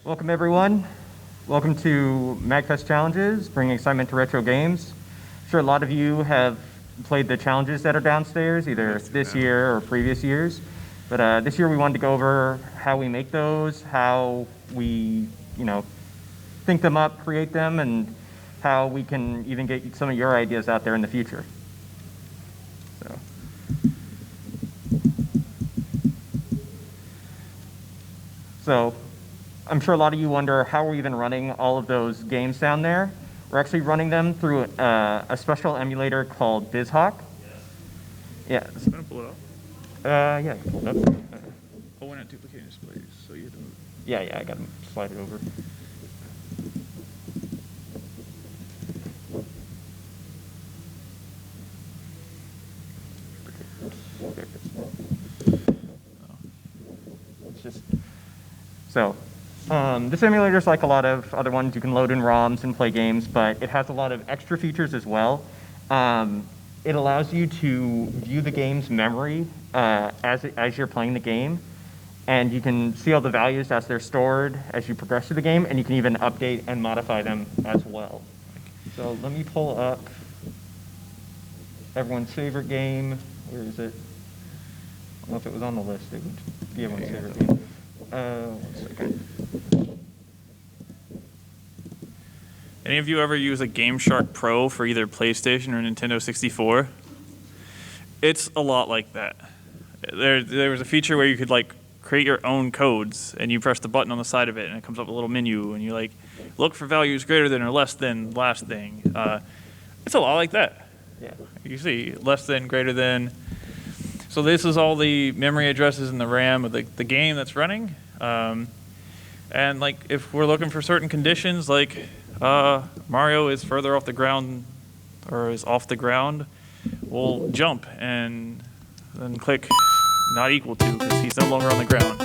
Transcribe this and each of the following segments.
Welcome everyone. Welcome to MAGFest challenges, bringing excitement to retro games. I'm sure a lot of you have played the challenges that are downstairs, either this year or previous years. But this year we wanted to go over how we make those, how we, think them up, create them, and how we can even get some of your ideas out there in the future. So I'm sure a lot of you wonder how we're even running all of those games down there. We're actually running them through a special emulator called BizHawk. Yeah. Can I pull it up? Yeah, pull it up. Oh, we're not duplicating displays, so you have to move. Yeah, I got to slide it over. It's just so. This emulator is like a lot of other ones. You can load in ROMs and play games, but it has a lot of extra features as well. It allows you to view the game's memory as you're playing the game, and you can see all the values as they're stored as you progress through the game, and you can even update and modify them as well. So let me pull up everyone's favorite game. Where is it? I don't know if it was on the list. It would be everyone's favorite game. 1 second. Any of you ever use a Game Shark Pro for either PlayStation or Nintendo 64? It's a lot like that. There was a feature where you could create your own codes, and you press the button on the side of it, and it comes up with a little menu, and you look for values greater than or less than last thing. It's a lot like that. Yeah. You see less than, greater than. So this is all the memory addresses in the RAM of the game that's running. And if we're looking for certain conditions, Mario is further off the ground or is off the ground, we'll jump and then click not equal to because he's no longer on the ground.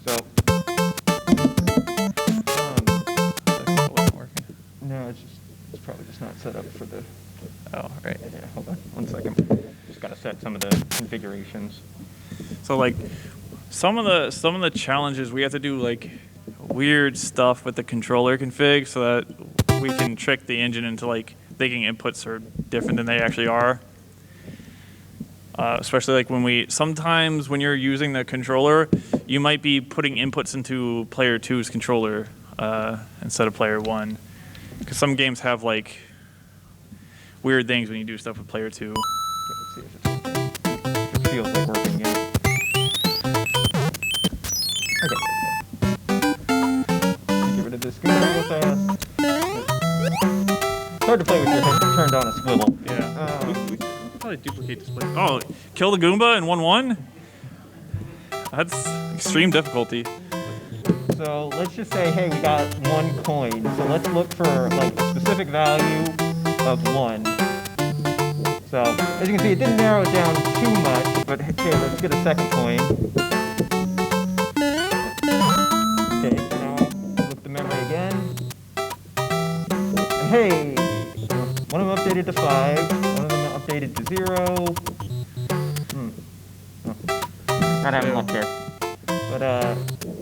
So, that wasn't working. no, it's probably just not set up for the. Oh, right. Yeah, hold on 1 second. Just got to set some of the configurations. So some of the challenges we have to do weird stuff with the controller config so that we can trick the engine into thinking inputs are different than they actually are. Especially sometimes when you're using the controller, you might be putting inputs into player 2's controller instead of player 1. Because some games have weird things when you do stuff with player 2. Okay, let's see if it's working. It feels like working, yeah. Okay. Get rid of this computer real fast. It's hard to play with your head turned on a swivel. Yeah. We could probably duplicate display. Oh, kill the Goomba in 1-1? That's extreme difficulty. So let's just say, hey, we got 1 coin. So let's look for a specific value of 1. So as you can see, it didn't narrow it down too much, but okay, let's get a second coin. Okay, so now look at the memory again. And hey, one of them updated to 5, one of them updated to 0. Oh. Not having luck there.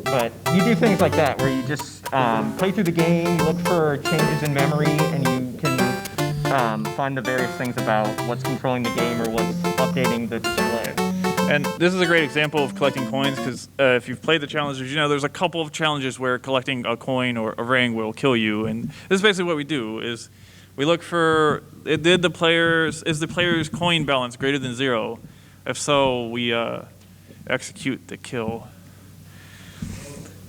But you do things like that where you just play through the game, you look for changes in memory, and you can find the various things about what's controlling the game or what's updating the display. And this is a great example of collecting coins because if you've played the challenges, there's a couple of challenges where collecting a coin or a ring will kill you. And this is basically what we do is we look for, is the player's coin balance greater than 0? If so, we execute the kill.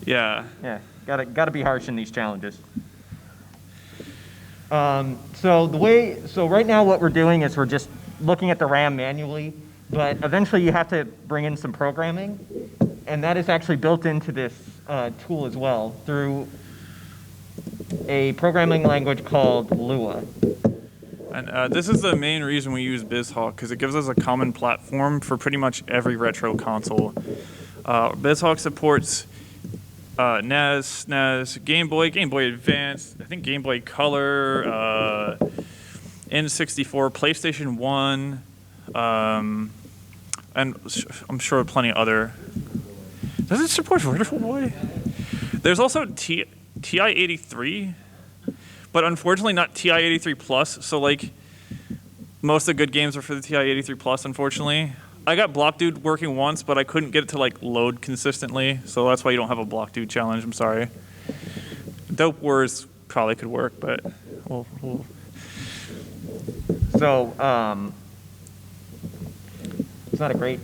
Yeah. Yeah, gotta be harsh in these challenges. So right now what we're doing is we're just looking at the RAM manually, but eventually you have to bring in some programming, and that is actually built into this tool as well through a programming language called Lua. And this is the main reason we use BizHawk, because it gives us a common platform for pretty much every retro console. BizHawk supports NES, SNES, Game Boy, Game Boy Advance, I think Game Boy Color, N64, PlayStation 1, and I'm sure plenty of other Does it support Vertical Boy? There's also TI-83, but unfortunately not TI-83 Plus. So like most of the good games are for the TI-83 Plus, unfortunately. I got Block Dude working once, but I couldn't get it to like load consistently. So that's why you don't have a Block Dude challenge. I'm sorry. Dope Wars probably could work, but we'll. So it's not a great.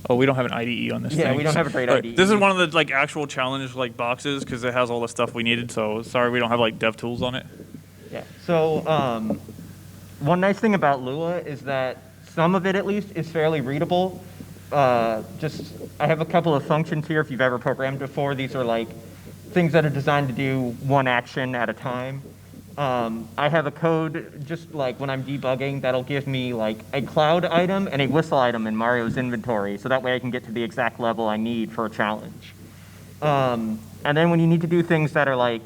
Oh, we don't have an IDE on this thing. Yeah, we don't have a great IDE. This is one of the like actual challenge like boxes because it has all the stuff we needed. So sorry, we don't have like dev tools on it. Yeah. So one nice thing about Lua is that some of it, at least, is fairly readable. I have a couple of functions here. If you've ever programmed before, these are like things that are designed to do one action at a time. I have a code just like when I'm debugging that'll give me like a cloud item and a whistle item in Mario's inventory, so that way I can get to the exact level I need for a challenge. And then when you need to do things that are like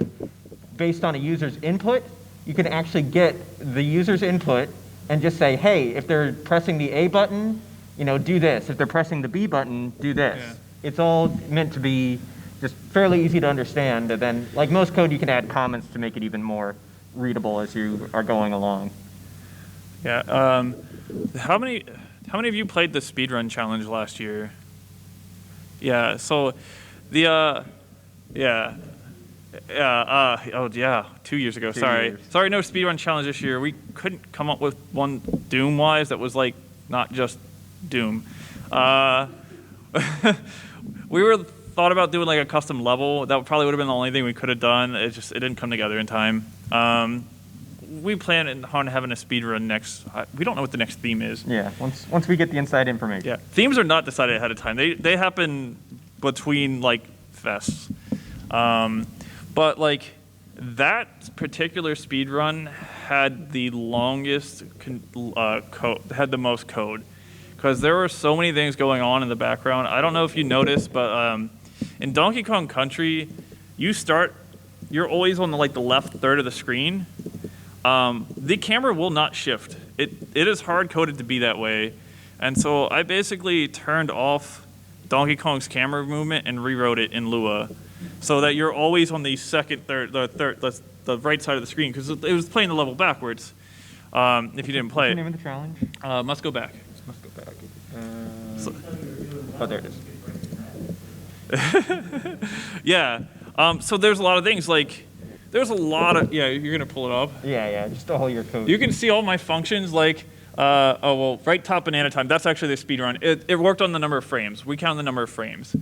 based on a user's input, you can actually get the user's input and just say, hey, if they're pressing the A button, do this. If they're pressing the B button, do this. Yeah. It's all meant to be just fairly easy to understand. And then, like most code, you can add comments to make it even more readable as you are going along. Yeah. How many of you played the Speedrun challenge last year? Yeah. So the 2 years ago. Sorry, no Speedrun challenge this year. We couldn't come up with one Doom-wise that was like not just Doom. We thought about doing like a custom level. That probably would have been the only thing we could have done. It didn't come together in time. We plan on having a speedrun next. We don't know what the next theme is. Yeah, once we get the inside information. Yeah, themes are not decided ahead of time. They happen between like fests. But like that particular speedrun had the longest code, had the most code, because there were so many things going on in the background. I don't know if you noticed, but in Donkey Kong Country, you're always on the left third of the screen. The camera will not shift. It is hard coded to be that way, and so I basically turned off Donkey Kong's camera movement and rewrote it in Lua, so that you're always on the the right side of the screen, because it was playing the level backwards. If you didn't play What's the name of the challenge? Must Go Back. Must go back. Oh, there it is. Yeah. So there's a lot of things like. There's a lot of, yeah, you're going to pull it up? Yeah, just all your code. You can see all my functions like, right top banana time, that's actually the speedrun. It worked on the number of frames. We count the number of frames.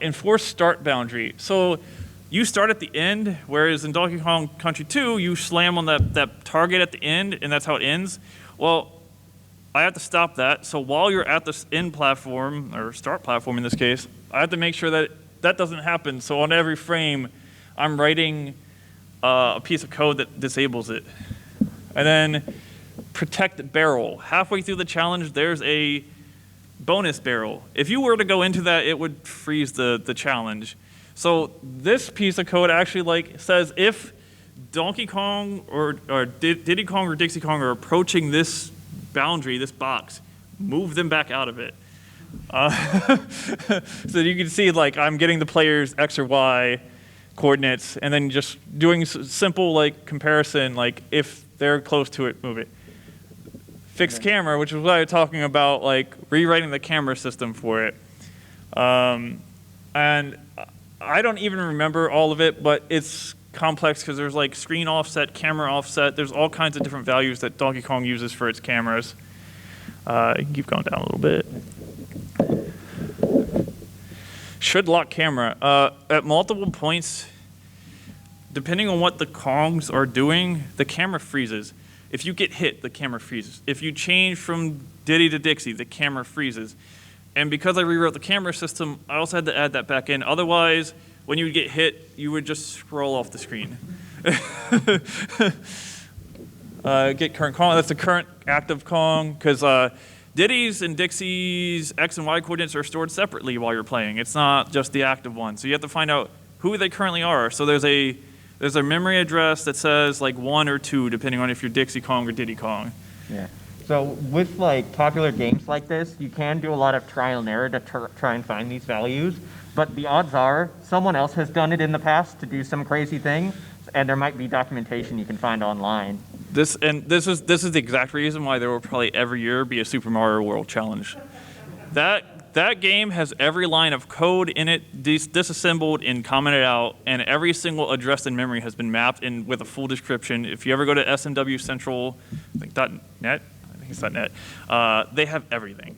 Enforce start boundary. So you start at the end, whereas in Donkey Kong Country 2, you slam on that target at the end, and that's how it ends. Well, I have to stop that. So while you're at the end platform, or start platform in this case, I have to make sure that that doesn't happen. So on every frame, I'm writing a piece of code that disables it. And then protect barrel. Halfway through the challenge, there's a bonus barrel. If you were to go into that, it would freeze the challenge. So this piece of code actually says if Donkey Kong or Diddy Kong or Dixie Kong are approaching this boundary, this box, move them back out of it. So you can see I'm getting the player's X or Y coordinates, and then just doing simple comparison, if they're close to it, move it. Fixed camera, which is what I was talking about, rewriting the camera system for it. And I don't even remember all of it, but it's complex because there's screen offset, camera offset. There's all kinds of different values that Donkey Kong uses for its cameras. You can keep going down a little bit. Should lock camera. At multiple points, depending on what the Kongs are doing, the camera freezes. If you get hit, the camera freezes. If you change from Diddy to Dixie, the camera freezes. And because I rewrote the camera system, I also had to add that back in. Otherwise, when you would get hit, you would just scroll off the screen. Get current Kong. That's the current active Kong, because Diddy's and Dixie's X and Y coordinates are stored separately while you're playing. It's not just the active one. So you have to find out who they currently are. So there's a memory address that says 1 or 2, depending on if you're Dixie Kong or Diddy Kong. Yeah. So with like popular games like this, you can do a lot of trial and error to try and find these values, but the odds are someone else has done it in the past to do some crazy thing, and there might be documentation you can find online. This is the exact reason why there will probably every year be a Super Mario World challenge. That game has every line of code in it disassembled and commented out, and every single address in memory has been mapped in with a full description. If you ever go to SMW Central, I think .net, I think it's .net, they have everything.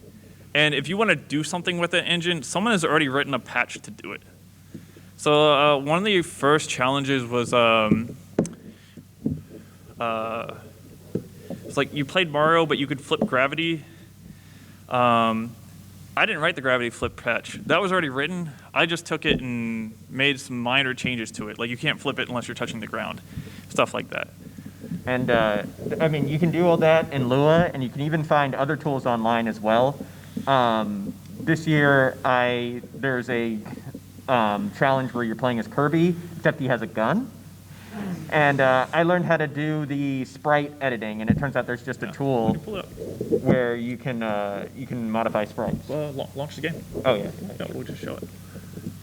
And if you want to do something with that engine, someone has already written a patch to do it. So one of the first challenges was it's like you played Mario, but you could flip gravity. I didn't write the gravity flip patch. That was already written. I just took it and made some minor changes to it. Like you can't flip it unless you're touching the ground. Stuff like that. And I mean, you can do all that in Lua, and you can even find other tools online as well. This year, there's a challenge where you're playing as Kirby, except he has a gun. And I learned how to do the sprite editing, and it turns out there's just a tool where you can modify sprites. Well, launch the game. Oh yeah. No, we'll just show it.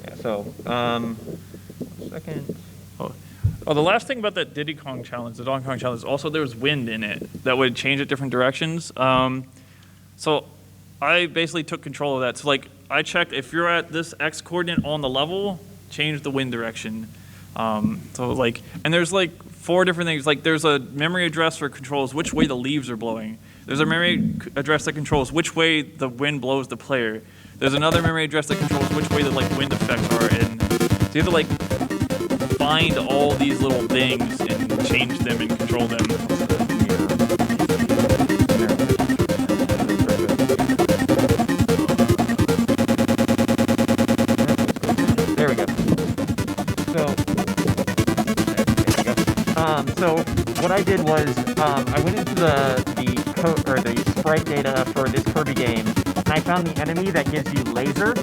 Yeah. So, 1 second. Oh, the last thing about that Diddy Kong challenge, the Donkey Kong challenge, also there was wind in it that would change at different directions. So I basically took control of that. So like I checked if you're at this X coordinate on the level, change the wind direction. So like, and there's like 4 different things. Like there's a memory address for controls which way the leaves are blowing. There's a memory address that controls which way the wind blows the player. There's another memory address that controls which way the like wind effects are. And so you have to like find all these little things and change them and control them. There we go. So what I did was I went into the code or the sprite data for this Kirby game, and I found the enemy that gives you laser.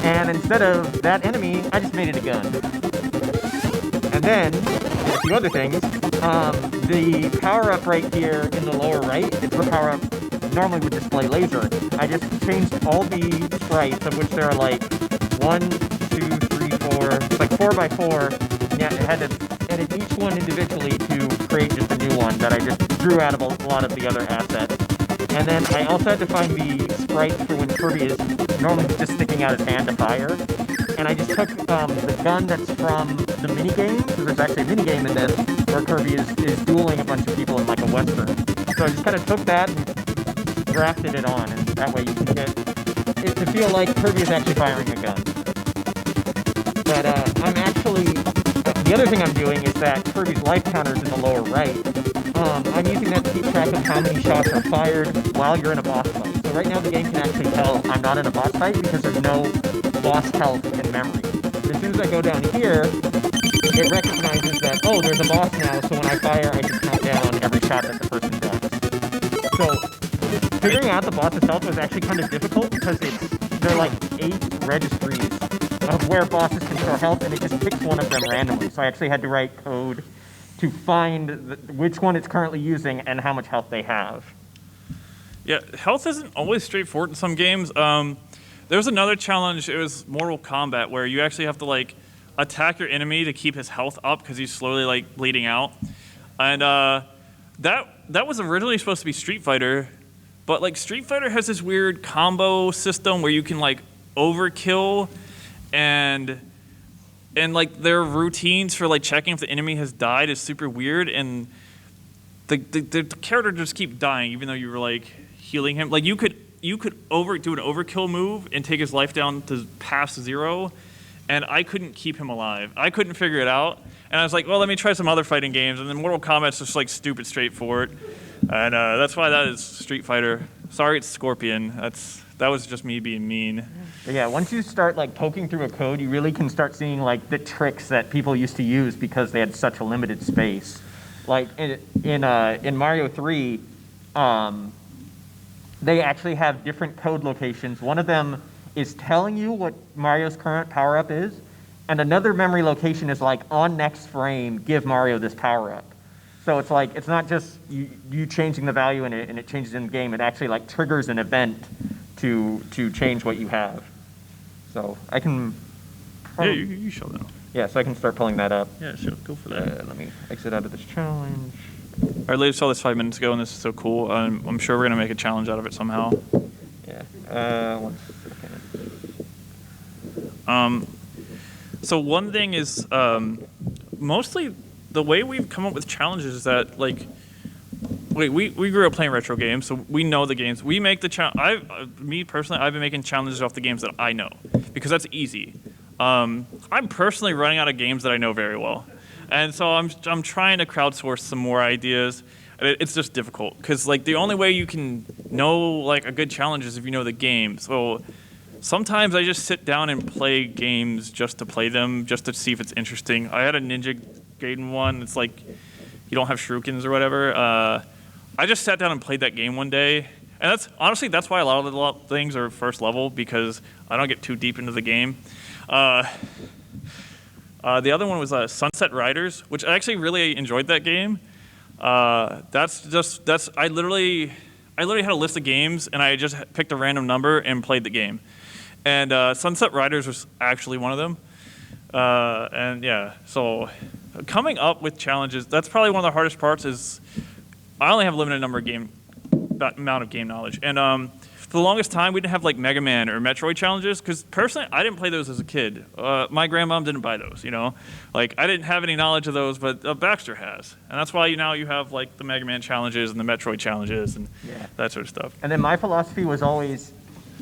And instead of that enemy, I just made it a gun. And then a few other things. The power up right here in the lower right, it's the power up normally would display laser. I just changed all the sprites, of which there are like 1, 2, 3, 4, like 4 by 4. Yeah, it had to edit each one individually to create just a new one that I just drew out of a lot of the other assets. And then I also had to find the sprites for when Kirby is normally just sticking out his hand to fire. And I just took the gun that's from the minigame, because there's actually a minigame in this, where Kirby is dueling a bunch of people in like a western. So I just kind of took that and grafted it on, and that way you can get it to feel like Kirby is actually firing a gun. But I'm actually... The other thing I'm doing is that Kirby's life counter is in the lower right. I'm using that to keep track of how many shots are fired while you're in a boss fight. So right now the game can actually tell I'm not in a boss fight because there's no boss health in memory. As soon as I go down here, it recognizes that, oh, there's a boss now, so when I fire, I can count down every shot that the person does. So figuring out the boss itself was actually kind of difficult because there are like 8 registries of where bosses can store health, and it just picks one of them randomly. So I actually had to write code to find which one it's currently using and how much health they have. Yeah, health isn't always straightforward in some games. There was another challenge, it was Mortal Kombat, where you actually have to like attack your enemy to keep his health up because he's slowly like bleeding out. And that was originally supposed to be Street Fighter, but like Street Fighter has this weird combo system where you can like overkill and like their routines for like checking if the enemy has died is super weird, and the character just keep dying even though you were like healing him. Like you could do an overkill move and take his life down to past 0, and I couldn't keep him alive. I couldn't figure it out, and I was like, well, let me try some other fighting games, and then Mortal Kombat's just like stupid straightforward, and that's why that is Street Fighter. Sorry, it's Scorpion. That was just me being mean. Yeah, once you start like poking through a code, you really can start seeing like the tricks that people used to use because they had such a limited space. Like in Mario 3, they actually have different code locations. One of them is telling you what Mario's current power-up is, and another memory location is like on next frame, give Mario this power-up. So it's like, it's not just you changing the value in it and it changes in the game. It actually like triggers an event to change what you have. So I can. Yeah, you show that. Yeah, so I can start pulling that up. Yeah, sure. Go for that. Let me exit out of this challenge. I literally saw this 5 minutes ago, and this is so cool. I'm sure we're gonna make a challenge out of it somehow. Yeah. 1 second. So one thing is mostly the way we've come up with challenges is that like we grew up playing retro games, so we know the games. We make the me personally, I've been making challenges off the games that I know because that's easy. I'm personally running out of games that I know very well, and so I'm trying to crowdsource some more ideas. It's just difficult because like the only way you can know like a good challenge is if you know the game. So sometimes I just sit down and play games just to play them, just to see if it's interesting. I had a Ninja Gaiden one. It's like you don't have shurikens or whatever. I just sat down and played that game one day, and that's why a lot of the things are first level because I don't get too deep into the game. The other one was Sunset Riders, which I actually really enjoyed that game. I literally had a list of games and I just picked a random number and played the game. And Sunset Riders was actually one of them. And yeah, so coming up with challenges, that's probably one of the hardest parts is I only have a limited amount of game knowledge. And for the longest time, we didn't have like Mega Man or Metroid challenges because personally, I didn't play those as a kid. My grandmom didn't buy those, you know? Like I didn't have any knowledge of those, but Baxter has. And that's why now you have like the Mega Man challenges and the Metroid challenges and that sort of stuff. And then my philosophy was always,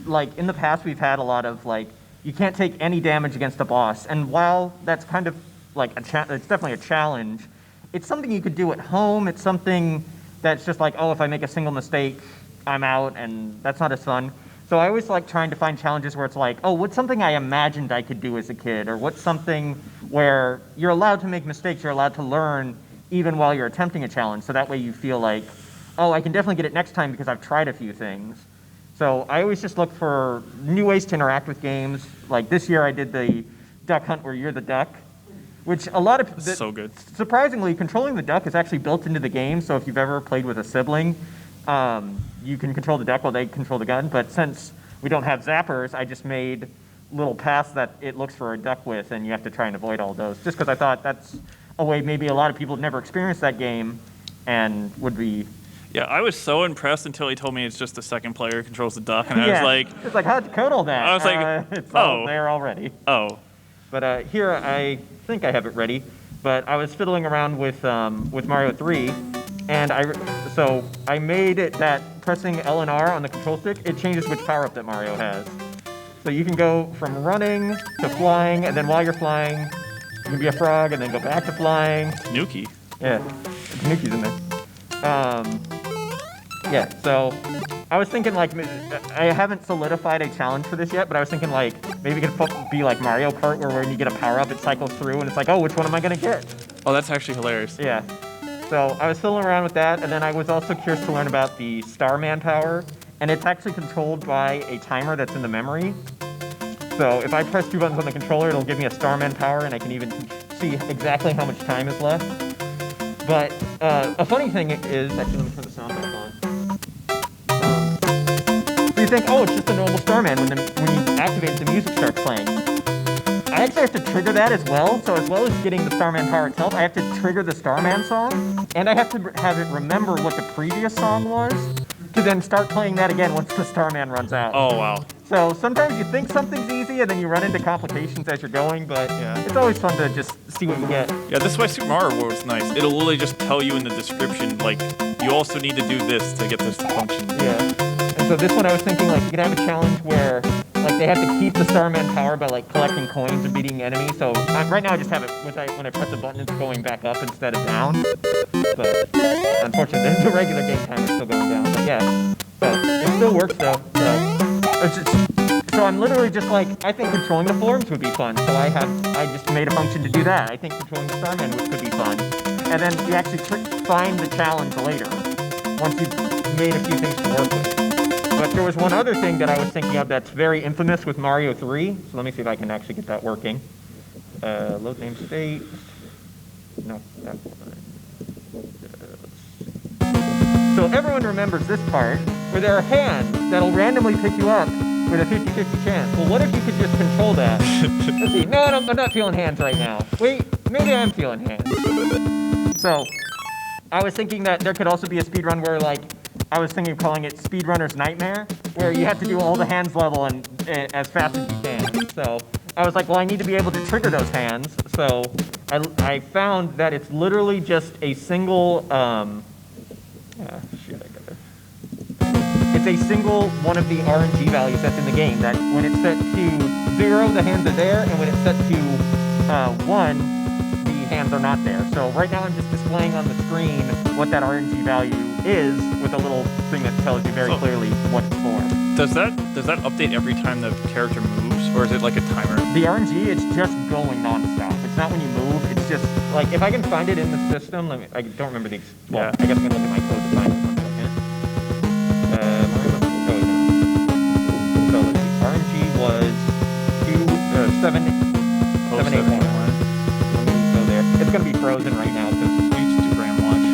like in the past we've had a lot of like, you can't take any damage against a boss. And while that's kind of like it's definitely a challenge, it's something you could do at home. It's something that's just like, oh, if I make a single mistake, I'm out, and that's not as fun. So I always like trying to find challenges where it's like, oh, what's something I imagined I could do as a kid? Or what's something where you're allowed to make mistakes, you're allowed to learn even while you're attempting a challenge. So that way you feel like, oh, I can definitely get it next time because I've tried a few things. So I always just look for new ways to interact with games. Like this year I did the duck hunt where you're the duck, which a lot of... so good. Surprisingly, controlling the duck is actually built into the game. So if you've ever played with a sibling, you can control the duck while they control the gun. But since we don't have zappers, I just made little paths that it looks for a duck with, and you have to try and avoid all those. Just because I thought that's a way maybe a lot of people have never experienced that game and would be... Yeah, I was so impressed until he told me it's just the second player who controls the duck, and I was like... It's like, how'd you code all that? I was like, it's all there already. Oh. But here, I think I have it ready, but I was fiddling around with Mario 3, and I made it that pressing L and R on the control stick, it changes which power-up that Mario has. So you can go from running to flying, and then while you're flying, you can be a frog, and then go back to flying. Nuki. Yeah, Nuki's in there. Yeah, so I was thinking like, I haven't solidified a challenge for this yet, but I was thinking like, maybe it could be like Mario Kart where when you get a power-up, it cycles through, and it's like, oh, which one am I going to get? Oh, that's actually hilarious. Yeah. So I was fiddling around with that, and then I was also curious to learn about the Starman power, and it's actually controlled by a timer that's in the memory. So if I press 2 buttons on the controller, it'll give me a Starman power, and I can even see exactly how much time is left. But a funny thing is, actually let me turn the sound back on. So you think, oh, it's just a normal Starman when you activate it, the music starts playing. I actually have to trigger that as well. So as well as getting the Starman power itself, I have to trigger the Starman song, and I have to have it remember what the previous song was to then start playing that again once the Starman runs out. Oh, wow. So sometimes you think something's easy, and then you run into complications as you're going, but it's always fun to just see what you get. Yeah, this is why Super Mario World was nice. It'll literally just tell you in the description, like, you also need to do this to get this to function. Yeah. And so this one I was thinking, like, you could have a challenge where, like, they have to keep the Starman power by, like, collecting coins and beating enemies. So right now I just have it, when I press the button, it's going back up instead of down. But unfortunately, the regular game timer is still going down. But yeah, but it still works, though. So I'm literally just like, I think controlling the forms would be fun. So I just made a function to do that. I think controlling the Starman could be fun. And then you actually find the challenge later, once you've made a few things to work with. But there was one other thing that I was thinking of that's very infamous with Mario 3. So let me see if I can actually get that working. Load name state. No, that's fine. So everyone remembers this part, where there are hands that'll randomly pick you up with a 50-50 chance. Well, what if you could just control that? Let's see. No, I'm not feeling hands right now. Wait, maybe I'm feeling hands. So I was thinking that there could also be a speedrun where, like, I was thinking of calling it Speedrunner's Nightmare, where you have to do all the hands level and as fast as you can. So I was like, well, I need to be able to trigger those hands. So I found that it's literally just a single, it's a single one of the RNG values that's in the game, that when it's set to 0, the hands are there, and when it's set to 1, the hands are not there. So right now I'm just displaying on the screen what that RNG value is with a little thing that tells you very clearly what it's for. Does that update every time the character moves, or is it like a timer? The RNG, it's just going nonstop. It's not when you move. It's just like, if I can find it in the system. I don't remember the. Well, I guess I'm gonna look at my code to find it. 1 second. So let's see. RNG was 781. Let me go there. It's gonna be frozen right now because we just do RAM watch.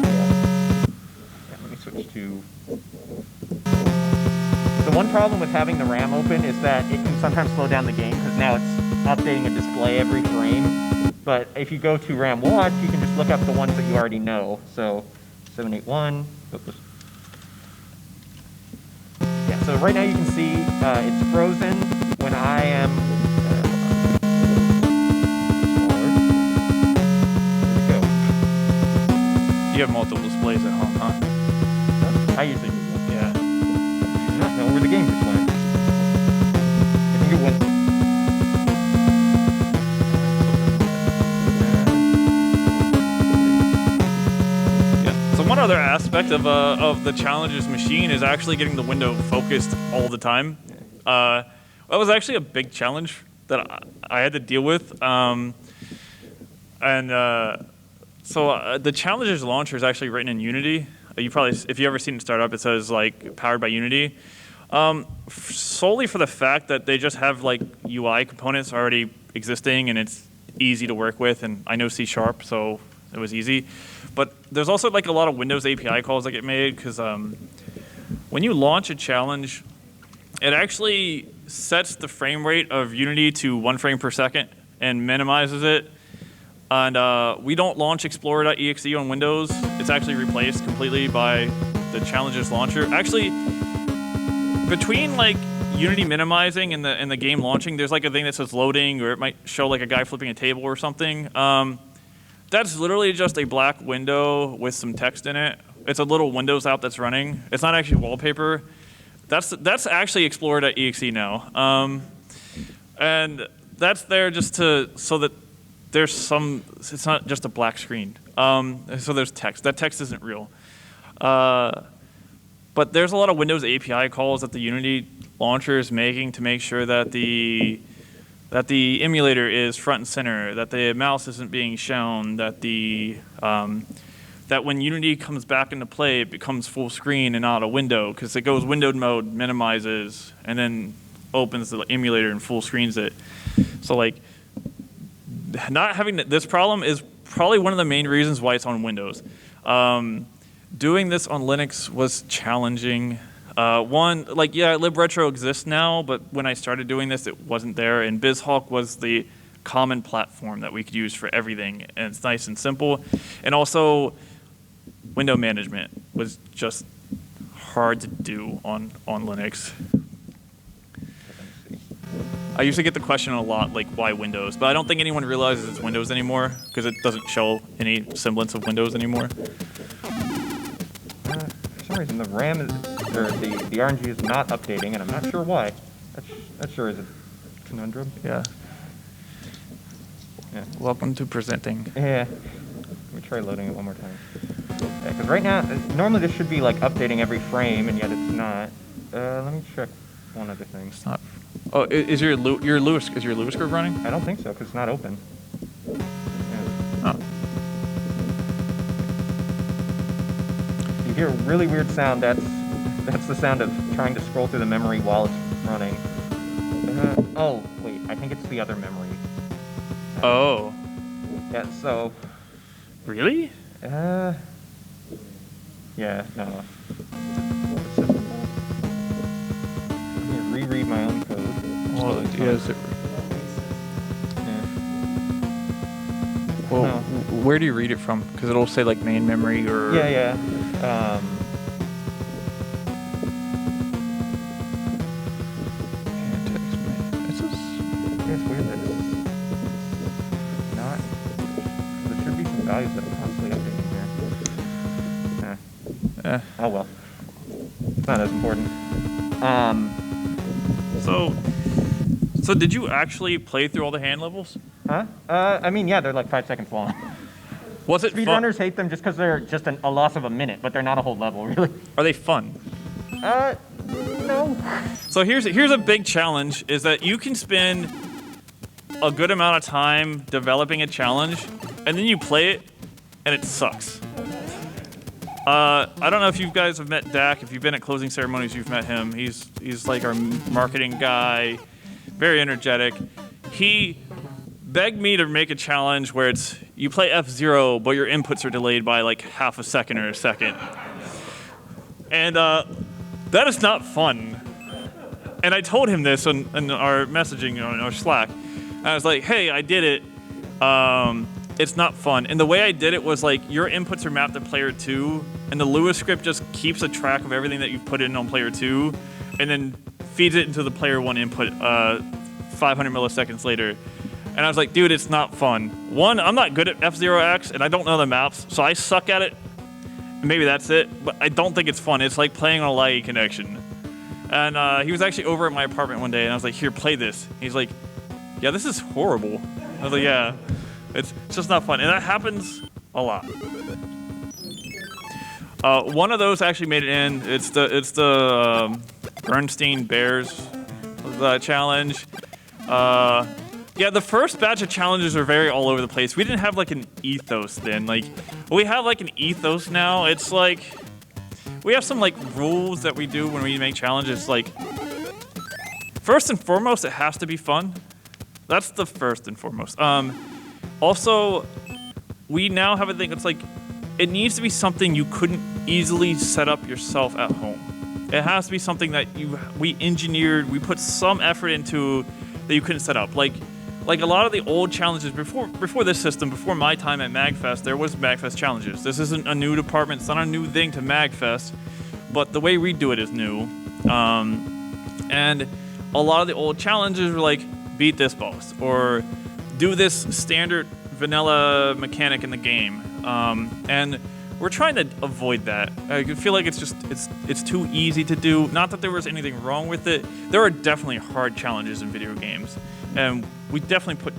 Yeah. Let me switch to. The one problem with having the RAM open is that it can sometimes slow down the game, because now it's updating a display every frame. But if you go to RAM watch, you can just look up the ones that you already know. So 781. Yeah, so right now you can see it's frozen when I am smaller. There we go. You have multiple displays at home, huh? I usually do. Yeah. I don't know where the game just went. I think it went. Yeah. So one other aspect of the challenger's machine is actually getting the window focused all the time. That was actually a big challenge that I had to deal with. So the challenger's launcher is actually written in Unity. You probably, if you ever seen it start up, it says like powered by Unity. Solely for the fact that they just have like UI components already existing, and it's easy to work with, and I know C#, so it was easy. But there's also like a lot of Windows API calls that get made, because when you launch a challenge, it actually sets the frame rate of Unity to 1 frame per second and minimizes it. And we don't launch Explorer.exe on Windows. It's actually replaced completely by the challenger's launcher. Actually, between like Unity minimizing and the game launching, there's like a thing that says loading, or it might show like a guy flipping a table or something. That's literally just a black window with some text in it. It's a little Windows app that's running. It's not actually wallpaper. That's actually Explorer.exe now. And that's there just so that there's some, it's not just a black screen. So there's text. That text isn't real. But there's a lot of Windows API calls that the Unity launcher is making to make sure that the emulator is front and center, that the mouse isn't being shown, that that when Unity comes back into play, it becomes full screen and not a window, because it goes windowed mode, minimizes, and then opens the emulator and full screens it. So like, not having this problem is probably one of the main reasons why it's on Windows. Doing this on Linux was challenging. One, like, yeah, libretro exists now, but when I started doing this, it wasn't there, and BizHawk was the common platform that we could use for everything, and it's nice and simple. And also, window management was just hard to do on Linux. I used to get the question a lot, like, why Windows? But I don't think anyone realizes it's Windows anymore, because it doesn't show any semblance of Windows anymore. For some reason, the RAM is, or the RNG is not updating, and I'm not sure why. That sure is a conundrum. Yeah. Welcome to presenting. Yeah. Let me try loading it one more time. Yeah, because right now, normally this should be like updating every frame, and yet it's not. Let me check one other thing. It's not. Oh, is your Lewis curve running? I don't think so, because it's not open. Yeah. Oh. You hear a really weird sound. That's the sound of trying to scroll through the memory while it's running. Oh, wait, I think it's the other memory. Oh. Yeah, so... Really? Yeah, Yeah, no. Let me reread my own code. Well, Yeah. Well, No. where do you read it from? Because it'll say like main memory or. Yeah. It's just. Yeah, it's weird that it's not. There should be some values that are constantly updating here. Oh well. It's not as important. So did you actually play through all the hand levels? Huh? I mean, yeah, they're like 5 seconds long. Was it fun? Speedrunners hate them just because they're just a loss of a minute, but they're not a whole level, really. Are they fun? No. So here's a big challenge, is that you can spend a good amount of time developing a challenge, and then you play it, and it sucks. I don't know if you guys have met Dak. If you've been at closing ceremonies, you've met him. He's like our marketing guy, very energetic. He begged me to make a challenge where it's you play F-Zero, but your inputs are delayed by like half a second or a second. And that is not fun. And I told him this in our messaging on our Slack. I was like, hey, I did it. It's not fun. And the way I did it was like your inputs are mapped to player 2, and the Lua script just keeps a track of everything that you've put in on player 2, and then feeds it into the player 1 input 500 milliseconds later. And I was like, dude, it's not fun. One, I'm not good at F-Zero-X, and I don't know the maps, so I suck at it. Maybe that's it, but I don't think it's fun. It's like playing on a laggy connection. And he was actually over at my apartment one day, and I was like, here, play this. He's like, yeah, this is horrible. I was like, yeah, it's just not fun. And that happens a lot. One of those actually made it in. It's the Bernstein Bears challenge. Yeah, the first batch of challenges are very all over the place. We didn't have like an ethos then. Like, we have like an ethos now. It's like we have some like rules that we do when we make challenges. Like, first and foremost, it has to be fun. That's the first and foremost. Also, we now have a thing. It's like it needs to be something you couldn't easily set up yourself at home. It has to be something that we engineered. We put some effort into that you couldn't set up. Like a lot of the old challenges before this system, before my time at MAGFest, there was MAGFest challenges. This isn't a new department. It's not a new thing to MAGFest, but the way we do it is new. And a lot of the old challenges were like, beat this boss, or do this standard vanilla mechanic in the game. And we're trying to avoid that. I feel like it's too easy to do. Not that there was anything wrong with it. There are definitely hard challenges in video games, and we definitely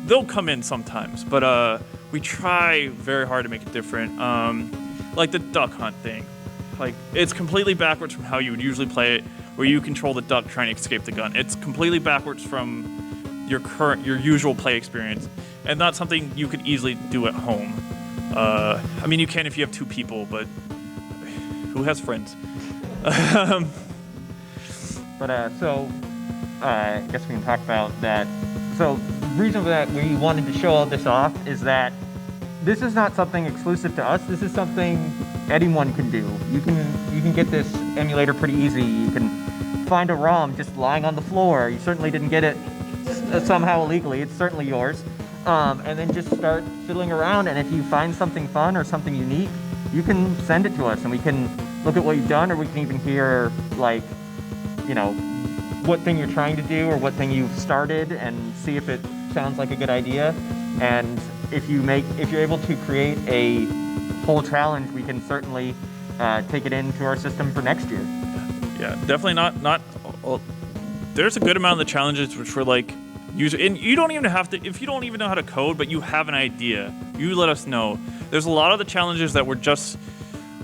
they'll come in sometimes, but we try very hard to make it different. Like the duck hunt thing. Like, it's completely backwards from how you would usually play it, where you control the duck trying to escape the gun. It's completely backwards from your usual play experience, and not something you could easily do at home. I mean, you can if you have 2 people, but who has friends? So I guess we can talk about that. So the reason that we wanted to show all this off is that this is not something exclusive to us. This is something anyone can do. You can get this emulator pretty easy. You can find a ROM just lying on the floor. You certainly didn't get it somehow illegally. It's certainly yours. And then just start fiddling around, and if you find something fun or something unique, you can send it to us, and we can look at what you've done, or we can even hear, like, you know, what thing you're trying to do or what thing you've started, and see if it sounds like a good idea. And if you're able to create a whole challenge, we can certainly take it into our system for next year. Yeah, definitely not. There's a good amount of the challenges which were like and you don't even have to, if you don't even know how to code, but you have an idea, you let us know. There's a lot of the challenges that were just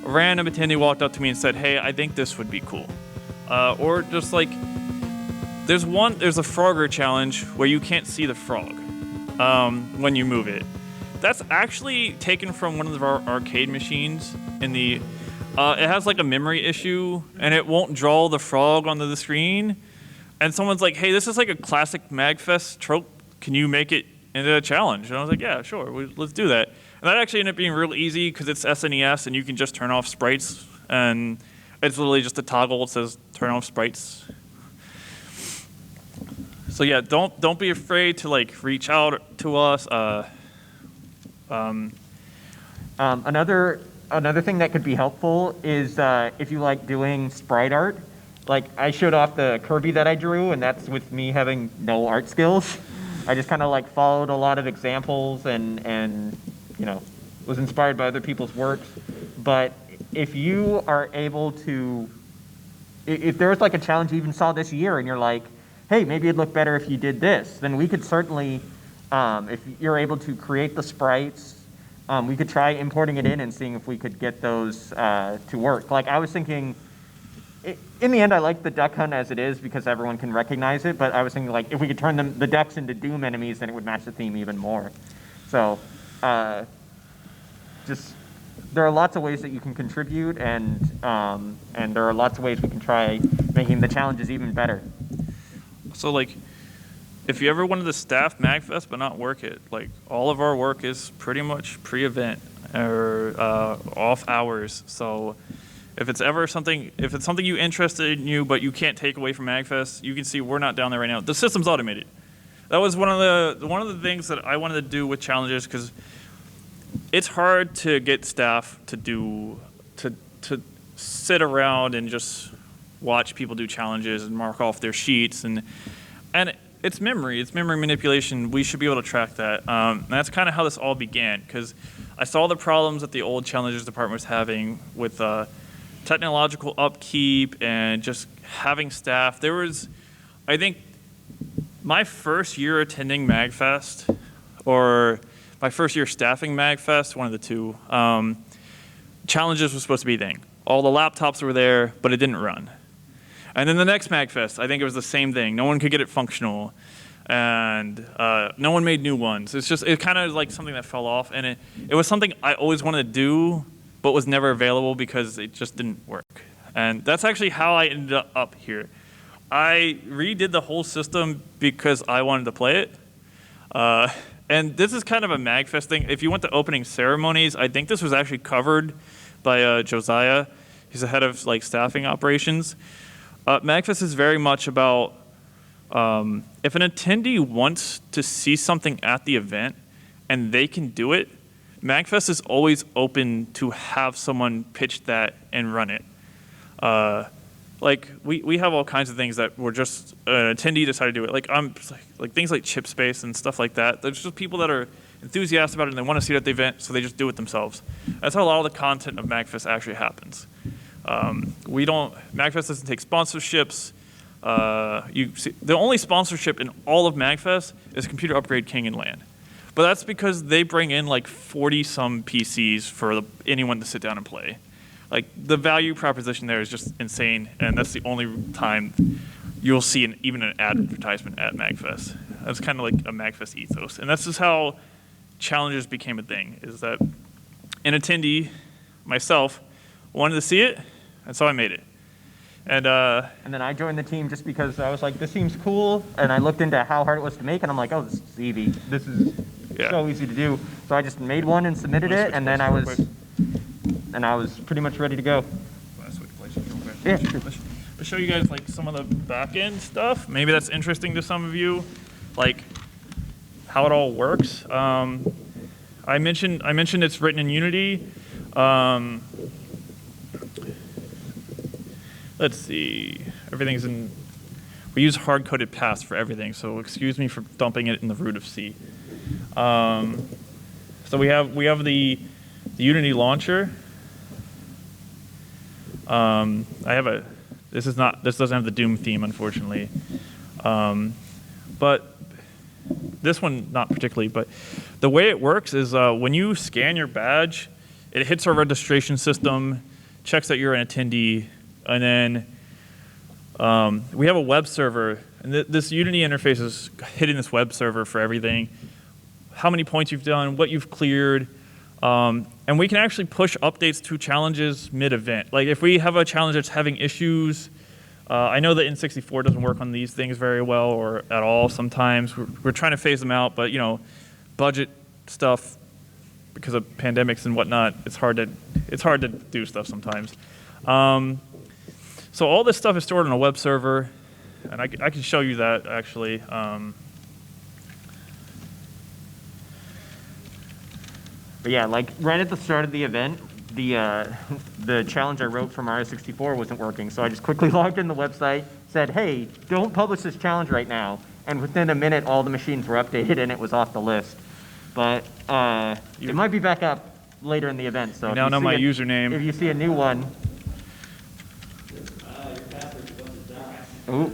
a random attendee walked up to me and said, hey, I think this would be cool. Or just like, there's a Frogger challenge where you can't see the frog when you move it. That's actually taken from one of our arcade machines in the, it has like a memory issue and it won't draw the frog onto the screen. And someone's like, hey, this is like a classic MAGFest trope. Can you make it into a challenge? And I was like, yeah, sure, let's do that. And that actually ended up being real easy because it's SNES and you can just turn off sprites, and it's literally just a toggle that says turn off sprites. So yeah, don't be afraid to like reach out to us. Another thing that could be helpful is if you like doing sprite art. Like I showed off the Kirby that I drew, and that's with me having no art skills. I just kind of like followed a lot of examples and was inspired by other people's works. But if you are able to, if there was like a challenge you even saw this year, and you're like, hey, maybe it'd look better if you did this, then we could certainly, if you're able to create the sprites, we could try importing it in and seeing if we could get those to work. Like I was thinking, in the end, I like the duck hunt as it is because everyone can recognize it, but I was thinking like if we could turn the ducks into Doom enemies, then it would match the theme even more. So just there are lots of ways that you can contribute, and there are lots of ways we can try making the challenges even better. So like, if you ever wanted to staff MAGFest but not work it, like all of our work is pretty much pre-event or off hours. So if it's something you interested in you but you can't take away from MAGFest, you can see we're not down there right now. The system's automated. That was one of the things that I wanted to do with challenges, because it's hard to get staff to sit around and just watch people do challenges and mark off their sheets, and it's memory manipulation. We should be able to track that. And that's kind of how this all began, because I saw the problems that the old challenges department was having with technological upkeep and just having staff. There was, I think, my first year attending MAGFest, or my first year staffing MAGFest, one of the two, challenges was supposed to be a thing. All the laptops were there, but it didn't run. And then the next MAGFest, I think it was the same thing. No one could get it functional, and no one made new ones. It kind of like something that fell off, and it was something I always wanted to do, but was never available because it just didn't work. And that's actually how I ended up here. I redid the whole system because I wanted to play it. And this is kind of a MAGFest thing. If you went to opening ceremonies, I think this was actually covered by Josiah. He's the head of like staffing operations. MAGFest is very much about if an attendee wants to see something at the event and they can do it, MAGFest is always open to have someone pitch that and run it. Like we have all kinds of things that were just an attendee decided to do it. Like things like chip space and stuff like that. There's just people that are enthusiastic about it and they want to see it at the event, so they just do it themselves. That's how a lot of the content of MAGFest actually happens. MAGFest doesn't take sponsorships. The only sponsorship in all of MAGFest is Computer Upgrade King and LAN. But that's because they bring in like 40-some PCs for anyone to sit down and play. Like the value proposition there is just insane, and that's the only time you'll see even an advertisement at MAGFest. That's kind of like a MAGFest ethos, and that's just how challenges became a thing. Is that an attendee, myself, wanted to see it, and so I made it. And then I joined the team just because I was like, this seems cool, and I looked into how hard it was to make, and I'm like, oh, this is easy. This is so easy to do. So I just made one and submitted it, and then I was pretty much ready to go. Yeah, sure. I'll show you guys like some of the back end stuff. Maybe that's interesting to some of you, like how it all works. I mentioned it's written in Unity. Let's see. Everything's in. We use hard-coded paths for everything, so excuse me for dumping it in the root of C. So we have the Unity launcher. This doesn't have the Doom theme, unfortunately. But this one, not particularly, but the way it works is when you scan your badge, it hits our registration system, checks that you're an attendee, and then we have a web server, and this Unity interface is hitting this web server for everything, how many points you've done, what you've cleared, and we can actually push updates to challenges mid-event. Like if we have a challenge that's having issues, I know that N64 doesn't work on these things very well or at all sometimes. We're trying to phase them out, but budget stuff because of pandemics and whatnot, it's hard to do stuff sometimes. So all this stuff is stored on a web server, and I can show you that actually. But yeah, like right at the start of the event, the challenge I wrote for Mario 64 wasn't working, so I just quickly logged in the website, said, hey, don't publish this challenge right now, and within a minute all the machines were updated and it was off the list. But it might be back up later in the event, so you now know my username. If you see a new one. Ooh. ..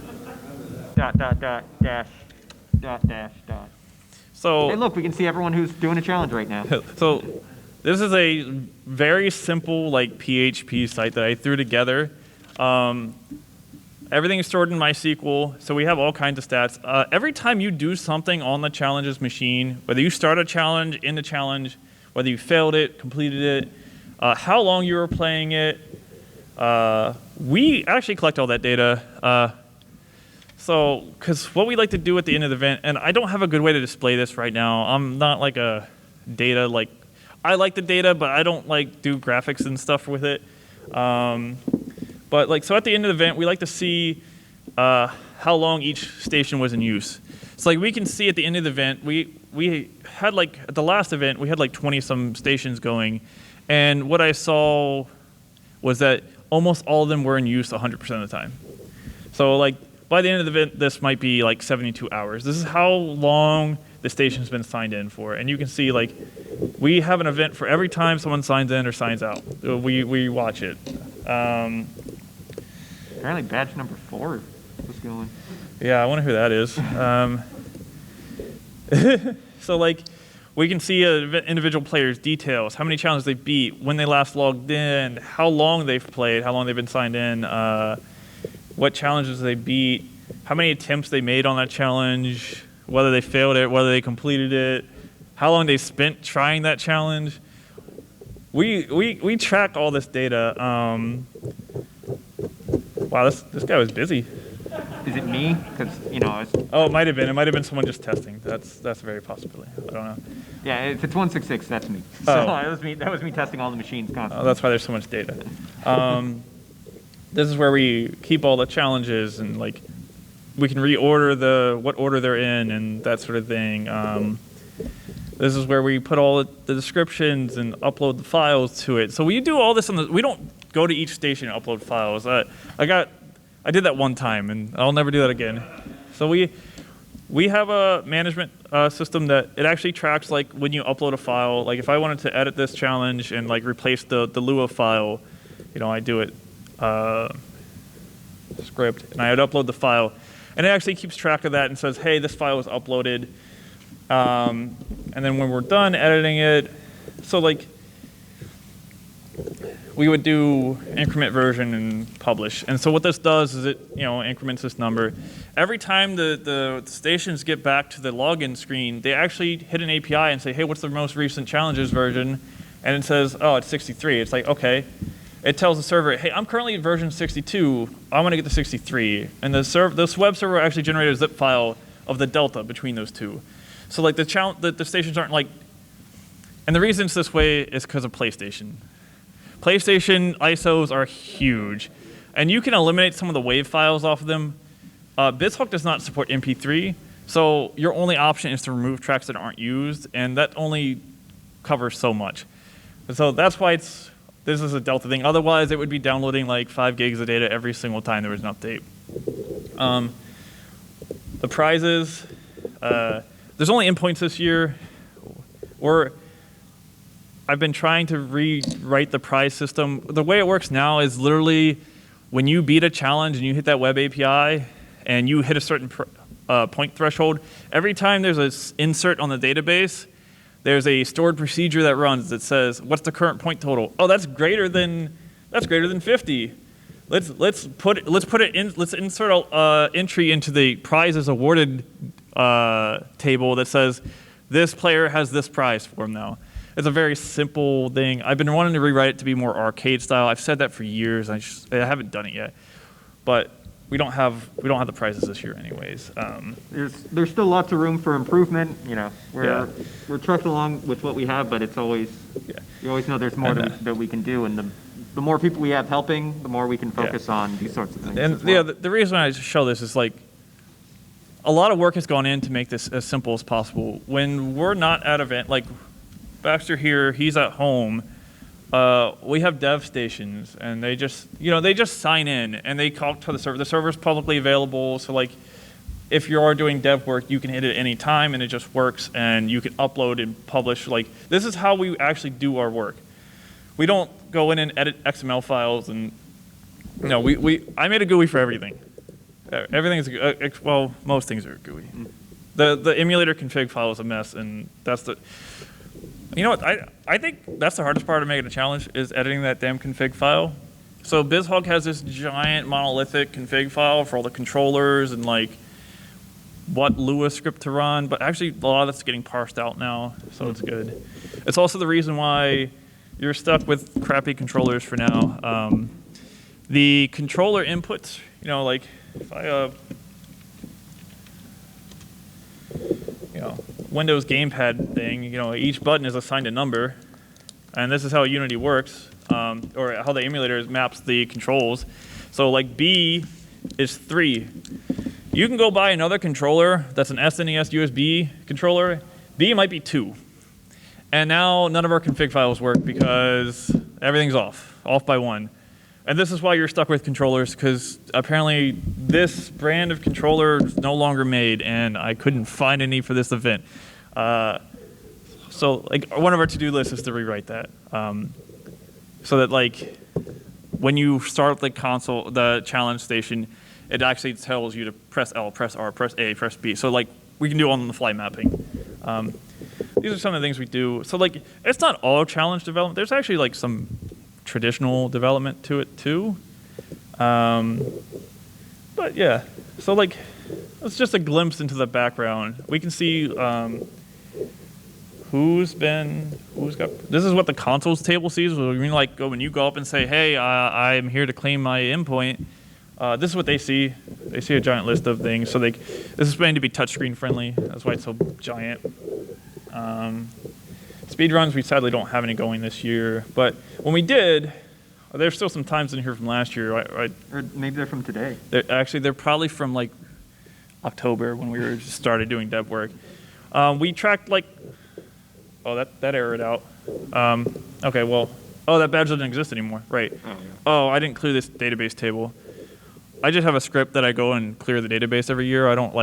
So, hey, look, we can see everyone who's doing a challenge right now. So this is a very simple like PHP site that I threw together. Everything is stored in MySQL, so we have all kinds of stats. Every time you do something on the challenges machine, whether you start a challenge, in the challenge, whether you failed it, completed it, how long you were playing it, we actually collect all that data. So, because what we like to do at the end of the event, and I don't have a good way to display this right now. I'm not like a data, like, I like the data, but I don't like do graphics and stuff with it. But like, so at the end of the event, we like to see how long each station was in use. So like we can see at the end of the event, we had like, at the last event, we had like 20 some stations going. And what I saw was that almost all of them were in use 100% of the time. So like, by the end of the event, this might be like 72 hours. This is how long the station's been signed in for. And you can see like, we have an event for every time someone signs in or signs out. We watch it. Apparently badge number 4 was going. Yeah, I wonder who that is. So like, we can see individual players' details, how many challenges they beat, when they last logged in, how long they've played, how long they've been signed in, what challenges they beat, how many attempts they made on that challenge, whether they failed it, whether they completed it, how long they spent trying that challenge. We track all this data. Wow, this guy was busy. Is it me? Because Oh, it might have been. It might have been someone just testing. That's a very possibility. I don't know. Yeah, if it's 166, that's me. Oh. So that was me testing all the machines constantly. Oh, that's why there's so much data. This is where we keep all the challenges and like we can reorder what order they're in and that sort of thing. This is where we put all the descriptions and upload the files to it. So we do all this we don't go to each station and upload files. I did that one time and I'll never do that again. So we have a management system that it actually tracks like when you upload a file. Like if I wanted to edit this challenge and like replace the Lua file, I do it script and I would upload the file. And it actually keeps track of that and says, hey, this file was uploaded. And then when we're done editing it, so like we would do increment version and publish. And so what this does is it increments this number. Every time the stations get back to the login screen, they actually hit an API and say, hey, what's the most recent challenges version? And it says, oh, it's 63. It's like, okay. It tells the server, hey, I'm currently at version 62. I want to get to 63. And this web server actually generated a zip file of the delta between those two. So like the stations aren't like, and the reason it's this way is because of PlayStation. PlayStation ISOs are huge. And you can eliminate some of the WAV files off of them. BitHawk does not support MP3. So your only option is to remove tracks that aren't used. And that only covers so much. So that's why this is a Delta thing. Otherwise, it would be downloading like 5 gigs of data every single time there was an update. The prizes, there's only endpoints this year. I've been trying to rewrite the prize system. The way it works now is literally when you beat a challenge and you hit that web API and you hit a certain point threshold, every time there's an insert on the database, there's a stored procedure that runs that says, what's the current point total? Oh, that's greater than 50. Let's insert an entry into the prizes awarded table that says this player has this prize for him now. It's a very simple thing. I've been wanting to rewrite it to be more arcade style. I've said that for years. I haven't done it yet. But we don't have the prizes this year anyways. There's still lots of room for improvement. You know, Yeah. we're trucking along with what we have, but it's always you always know there's more And, that we can do, and the more people we have helping, the more we can focus on these sorts of things. And as well. the reason I show this is like a lot of work has gone in to make this as simple as possible. When we're not at event, like Baxter here, he's at home. We have dev stations, and they just sign in and they talk to the server. The server's publicly available, so like if you are doing dev work, you can hit it at any time, and it just works, and you can upload and publish. Like this is how we actually do our work. We don't go in and edit XML files, and I made a GUI for everything. Everything is well, most things are GUI. The emulator config file is a mess, and that's the. You know what? I think that's the hardest part of making a challenge is editing that damn config file. So BizHog has this giant monolithic config file for all the controllers and like what Lua script to run, but actually a lot of that's getting parsed out now, so it's good. It's also the reason why you're stuck with crappy controllers for now. The controller inputs, like if I, Windows gamepad thing, each button is assigned a number, and this is how Unity works, or how the emulator maps the controls. So like B is 3. You can go buy another controller that's an SNES USB controller. B might be 2. And now none of our config files work because everything's off by 1. And this is why you're stuck with controllers, because apparently this brand of controller is no longer made, and I couldn't find any for this event. So like one of our to-do lists is to rewrite that, so that like when you start the challenge station, it actually tells you to press L, press R, press A, press B. So like we can do on-the-fly mapping. These are some of the things we do. So like it's not all challenge development. There's actually like some traditional development to it too. But yeah, so like it's just a glimpse into the background. We can see who's got. This is what the consoles table sees. When you go up and say, "Hey, I'm here to claim my endpoint," this is what they see. They see a giant list of things. So this is planning to be touchscreen friendly. That's why it's so giant. Speedruns, we sadly don't have any going this year, but when we did, there's still some times in here from last year, right? Or maybe they're from today. They're probably from like October when we started doing dev work. We tracked that errored out. Okay, well, that badge doesn't exist anymore, right? I didn't clear this database table. I just have a script that I go and clear the database every year. I don't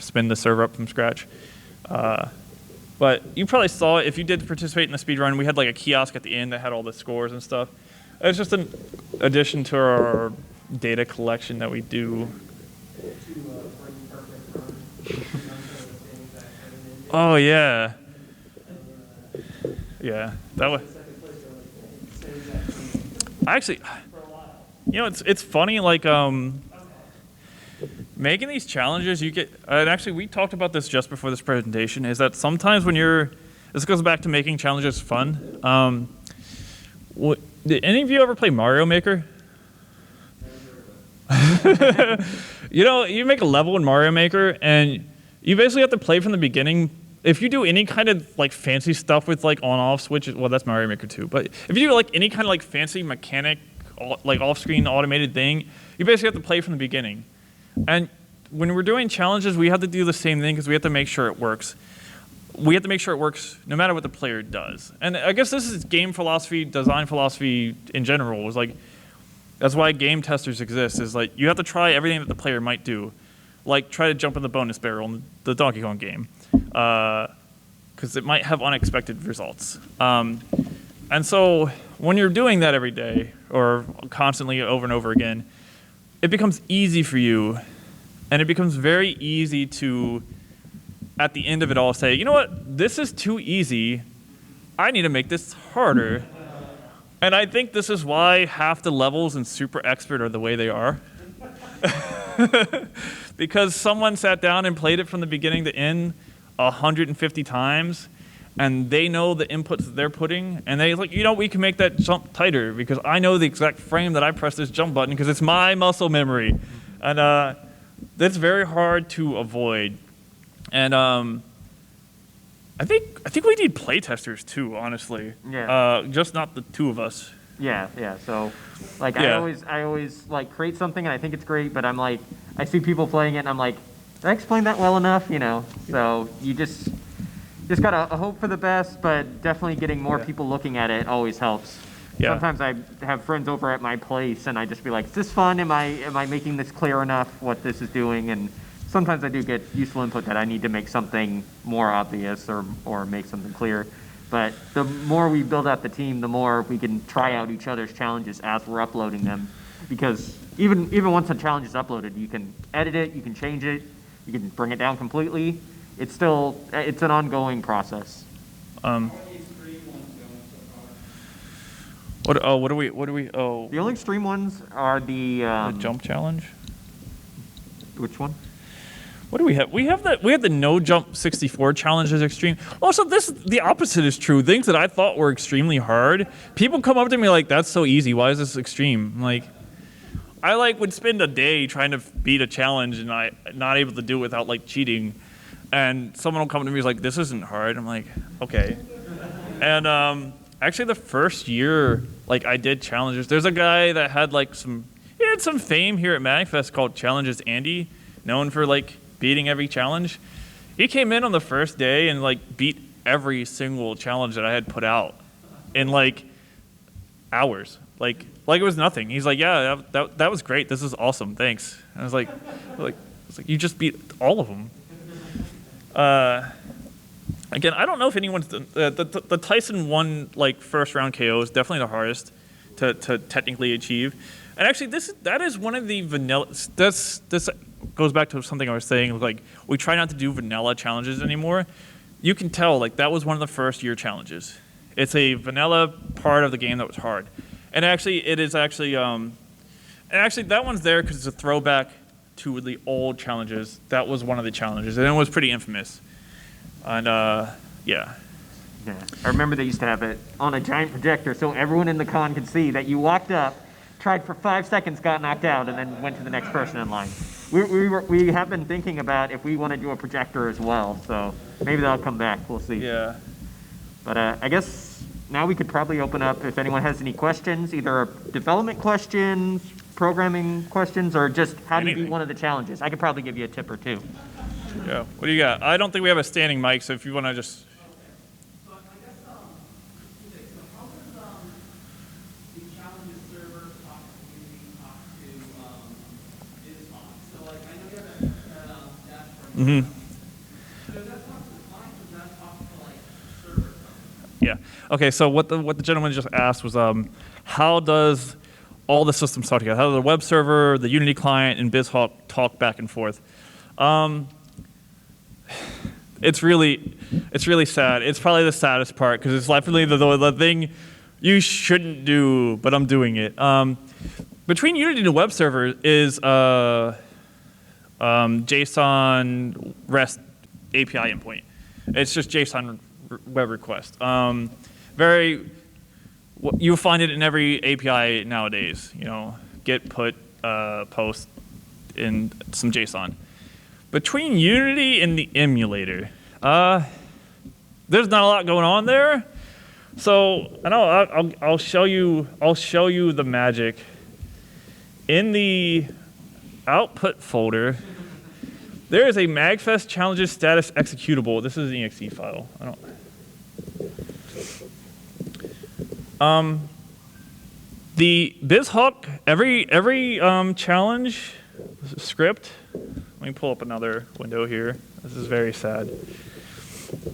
spin the server up from scratch. But you probably saw, if you did participate in the speedrun, we had a kiosk at the end that had all the scores and stuff. It's just an addition to our data collection that we do. Oh, yeah. Yeah, that was... Actually, it's funny, making these challenges, you get, and actually we talked about this just before this presentation, is that sometimes this goes back to making challenges fun. Did any of you ever play Mario Maker? You make a level in Mario Maker, and you basically have to play from the beginning. If you do any kind of fancy stuff with on-off switches, well, that's Mario Maker 2, but if you do any kind of fancy mechanic, off-screen automated thing, you basically have to play from the beginning. And when we're doing challenges, we have to do the same thing because we have to make sure it works. We have to make sure it works no matter what the player does. And I guess this is game philosophy, design philosophy in general. That's why game testers exist, is you have to try everything that the player might do. Try to jump in the bonus barrel in the Donkey Kong game, because it might have unexpected results. And so when you're doing that every day or constantly over and over again, it becomes easy for you, and it becomes very easy to, at the end of it all, say, you know what, this is too easy. I need to make this harder. And I think this is why half the levels in Super Expert are the way they are. Because someone sat down and played it from the beginning to end 150 times, and they know the inputs that they're putting, and they we can make that jump tighter because I know the exact frame that I press this jump button because it's my muscle memory. And that's very hard to avoid. And I think we need playtesters too, honestly. Yeah. Just not the two of us. Yeah, yeah. So, like, Yeah. I always like create something and I think it's great, but I'm like, I see people playing it and I'm like, did I explain that well enough? You know. So you just gotta hope for the best, but definitely getting more people looking at it always helps. Yeah. Sometimes I have friends over at my place and I just be like, is this fun? Am I making this clear enough what this is doing? And sometimes I do get useful input that I need to make something more obvious or make something clear. But the more we build out the team, the more we can try out each other's challenges as we're uploading them. Because even once a challenge is uploaded, you can edit it, you can change it, you can bring it down completely. It's an ongoing process. What do we? Oh, The only extreme ones are the jump challenge. Which one? What do we have? We have the no jump 64 challenge is extreme. Also, the opposite is true. Things that I thought were extremely hard, people come up to me like, "That's so easy. Why is this extreme?" I'm like, I would spend a day trying to beat a challenge and I not able to do it without cheating, and someone will come to me and be like, "This isn't hard." I'm like, okay. And actually, the first year I did challenges. There's a guy that had he had some fame here at MAGFest called Challenges Andy, known for beating every challenge. He came in on the first day and beat every single challenge that I had put out in hours. Like it was nothing. He's like, "Yeah, that was great. This is awesome. Thanks." And I was like, "You just beat all of them." Again, I don't know if anyone's done the Tyson 1 first round KO is definitely the hardest to technically achieve. And actually, that is one of the vanilla. This goes back to something I was saying. We try not to do vanilla challenges anymore. You can tell that was one of the first year challenges. It's a vanilla part of the game that was hard, and actually it is actually and actually that one's there because it's a throwback to the old challenges. That was one of the challenges, and it was pretty infamous. And yeah. Yeah, I remember they used to have it on a giant projector so everyone in the con could see that you walked up, tried for 5 seconds, got knocked out, and then went to the next person in line. We have been thinking about if we want to do a projector as well, so maybe that'll come back. We'll see. Yeah. But I guess now we could probably open up if anyone has any questions, either development questions, programming questions, or just how do you beat one of the challenges. I could probably give you a tip or two. Yeah. What do you got? I don't think we have a standing mic, so if you want to just. Mm-hmm. Yeah. Okay. So what the gentleman just asked was, how does all the systems talk together? How does the web server, the Unity client, and BizHawk talk back and forth? It's really sad. It's probably the saddest part because it's definitely the thing you shouldn't do, but I'm doing it. Between Unity and the web server is JSON REST API endpoint. It's just JSON web request. You'll find it in every API nowadays. Get, put, post, in some JSON. Between Unity and the emulator, there's not a lot going on there. So I know I'll show you the magic. In the output folder, there is a MAGFest challenges status executable. This is an exe file. The BizHawk, every challenge script. Let me pull up another window here. This is very sad. It's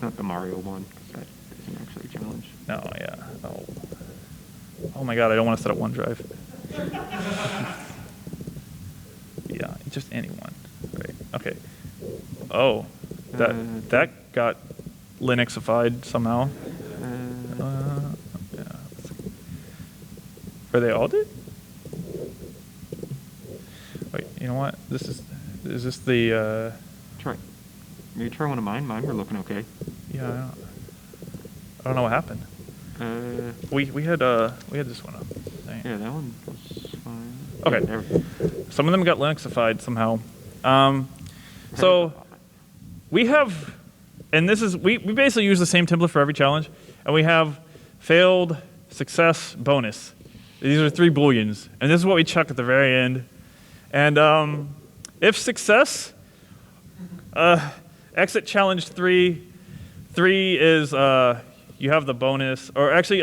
not the Mario one, because that isn't actually a challenge. No, yeah. Oh my God, I don't want to set up OneDrive. Yeah, just anyone. Right. Okay. Oh, that got Linuxified somehow. Yeah. Are they all did? Wait, you know what? Is this the? Maybe try one of mine. Mine were looking okay. Yeah, I don't know what happened. We had this one up. Dang. Yeah, that one was fine. Okay. Some of them got Linuxified somehow. So we have, and this is, we basically use the same template for every challenge, and we have failed, success, bonus. These are 3 booleans, and this is what we check at the very end. And if success, exit challenge 3. 3 is you have the bonus, or actually,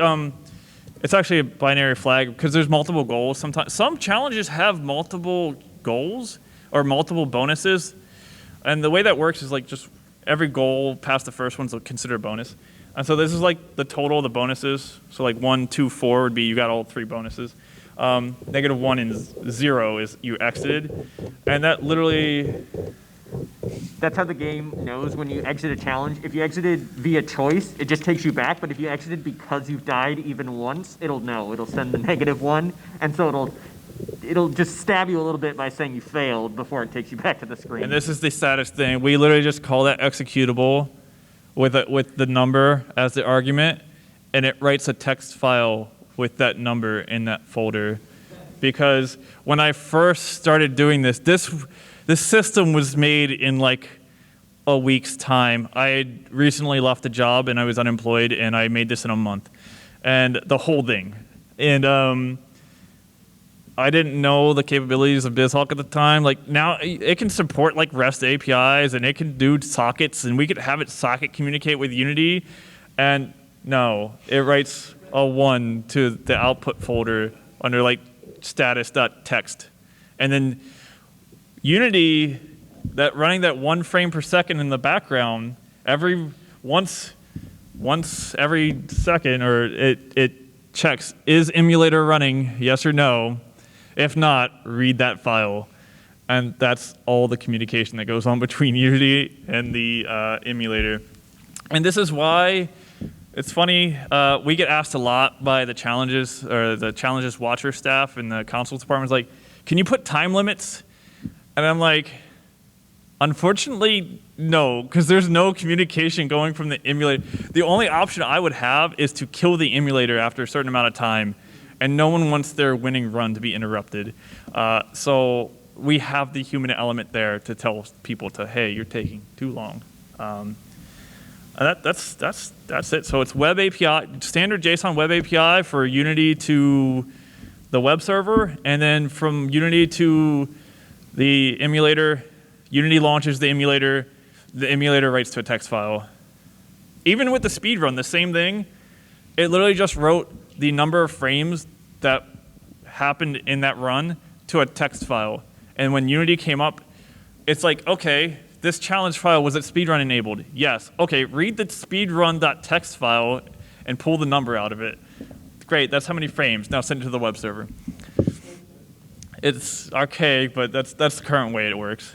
it's actually a binary flag because there's multiple goals. Sometimes some challenges have multiple goals or multiple bonuses, and the way that works is like just every goal past the first one's considered a bonus. And so this is like the total of the bonuses. So like 1, 2, 4 would be you got all 3 bonuses. -1 and 0 is you exited, and that literally. That's how the game knows when you exit a challenge. If you exited via choice, it just takes you back. But if you exited because you've died even once, it'll know. It'll send the -1, and so it'll just stab you a little bit by saying you failed before it takes you back to the screen. And this is the saddest thing. We literally just call that executable with the number as the argument, and it writes a text file with that number in that folder. Because when I first started doing this system was made in like a week's time. I had recently left a job and I was unemployed, and I made this in a month, and the whole thing. And I didn't know the capabilities of BizHawk at the time. Like now it can support like REST APIs, and it can do sockets, and we could have it socket communicate with Unity. And no, it writes a 1 to the output folder under like status.txt. And then Unity, that running that 1 frame per second in the background, once every second, or it checks, is emulator running, yes or no? If not, read that file. And that's all the communication that goes on between Unity and the emulator. And this is why it's funny, we get asked a lot by the challenges, or the challenges watcher staff in the consoles department, like, can you put time limits? And I'm like, unfortunately, no, because there's no communication going from the emulator. The only option I would have is to kill the emulator after a certain amount of time, and no one wants their winning run to be interrupted. So we have the human element there to tell people hey, you're taking too long. That's it. So it's web API, standard JSON web API for Unity to the web server, and then from Unity to the emulator. Unity launches the emulator writes to a text file. Even with the Speedrun, the same thing. It literally just wrote the number of frames that happened in that run to a text file. And when Unity came up, it's like, okay, this challenge file, was it Speedrun enabled? Yes. Okay, read the speedrun.txt file and pull the number out of it. Great, that's how many frames. Now send it to the web server. It's archaic, but that's the current way it works.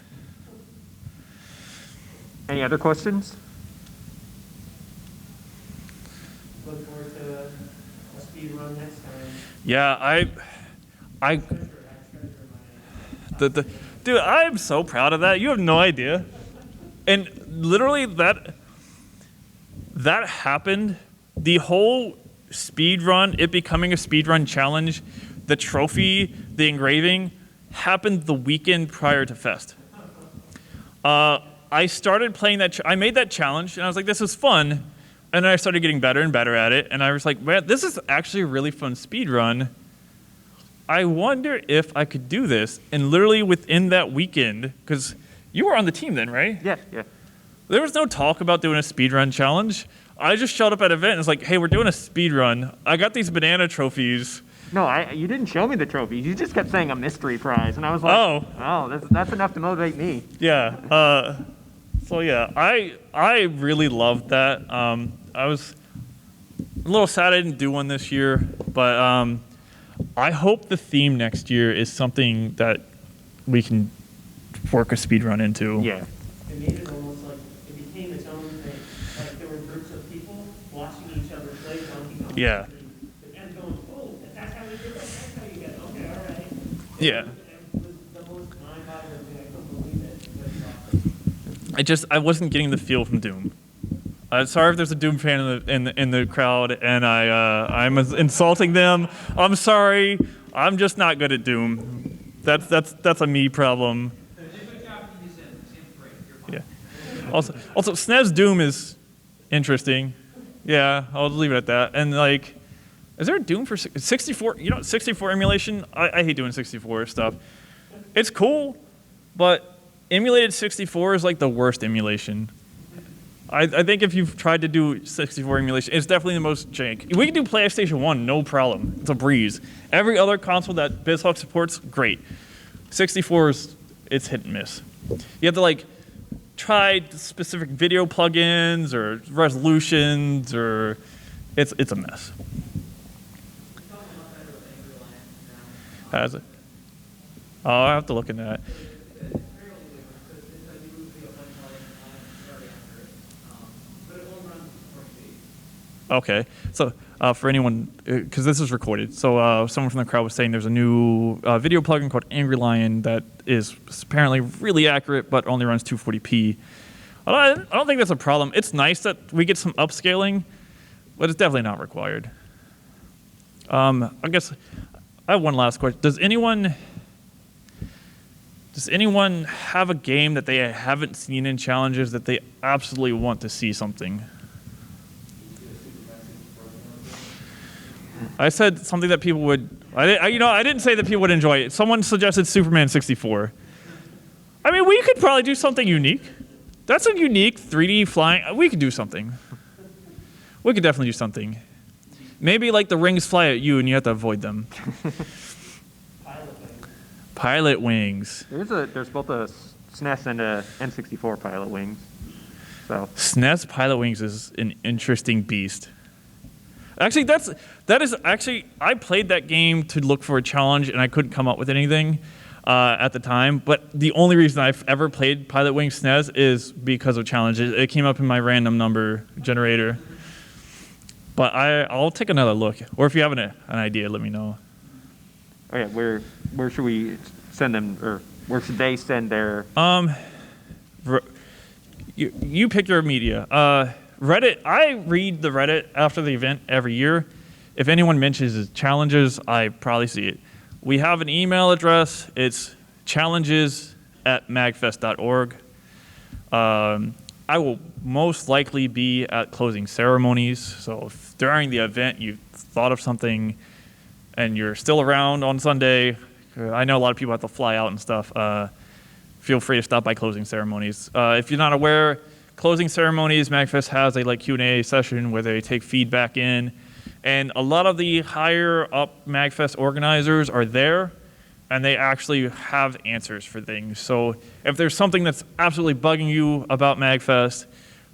Any other questions? Look forward to a speed run next time. Yeah, dude, I'm so proud of that. You have no idea. And literally that happened. The whole speedrun, it becoming a speedrun challenge, the trophy, the engraving, happened the weekend prior to Fest. I started playing that. I made that challenge, and I was like, "This is fun," and then I started getting better and better at it. And I was like, "Man, this is actually a really fun speedrun. I wonder if I could do this." And literally within that weekend, because you were on the team then, right? Yeah. There was no talk about doing a speedrun challenge. I just showed up at an event and was like, "Hey, we're doing a speedrun. I got these banana trophies." No, you didn't show me the trophies. You just kept saying a mystery prize, and I was like, "Oh, that's enough to motivate me." Yeah. So yeah, I really loved that. I was a little sad I didn't do one this year, but I hope the theme next year is something that we can work a speedrun into. Yeah. It made it almost like it became its own thing. Like there were groups of people watching each other play Donkey Kong. Yeah. And going, oh, that's how we did that. That's how you get it. Okay, all right. Yeah. It was the most mind-boggling thing. I couldn't believe it. It was awesome. I wasn't getting the feel from Doom. Sorry if there's a Doom fan in the crowd and I'm insulting them. I'm sorry. I'm just not good at Doom. That's a me problem. Yeah. Also, SNES Doom is interesting. Yeah, I'll leave it at that. And like, is there a Doom for 64? 64 emulation. I hate doing 64 stuff. It's cool, but emulated 64 is like the worst emulation. I think if you've tried to do 64 emulation, it's definitely the most jank. We can do PlayStation 1, no problem. It's a breeze. Every other console that BizHawk supports, great. 64 it's hit and miss. You have to like try specific video plugins or resolutions, or it's a mess. Has it? Oh, I have to look into that. Okay, so for anyone, because this is recorded, so someone from the crowd was saying there's a new video plugin called Angry Lion that is apparently really accurate, but only runs 240p. I don't think that's a problem. It's nice that we get some upscaling, but it's definitely not required. I guess I have one last question. Does anyone have a game that they haven't seen in challenges that they absolutely want to see something? I said something that people would. I didn't say that people would enjoy it. Someone suggested Superman 64. I mean, we could probably do something unique. That's a unique 3D flying. We could do something. We could definitely do something. Maybe like the rings fly at you and you have to avoid them. Pilot wings. There's both a SNES and a N64 pilot wings. So SNES pilot wings is an interesting beast. Actually, that is actually, I played that game to look for a challenge and I couldn't come up with anything at the time. But the only reason I've ever played Pilot Wings SNES is because of challenges. It came up in my random number generator. But I'll take another look. Or if you have an idea, let me know. Okay, where should we send them, or where should they send their? You pick your media. Reddit, I read the Reddit after the event every year. If anyone mentions challenges, I probably see it. We have an email address. It's challenges@magfest.org. I will most likely be at closing ceremonies. So if during the event you thought of something and you're still around on Sunday, I know a lot of people have to fly out and stuff, feel free to stop by closing ceremonies. If you're not aware, closing ceremonies, MAGFest has a Q&A session where they take feedback in, and a lot of the higher up MAGFest organizers are there, and they actually have answers for things. So if there's something that's absolutely bugging you about MAGFest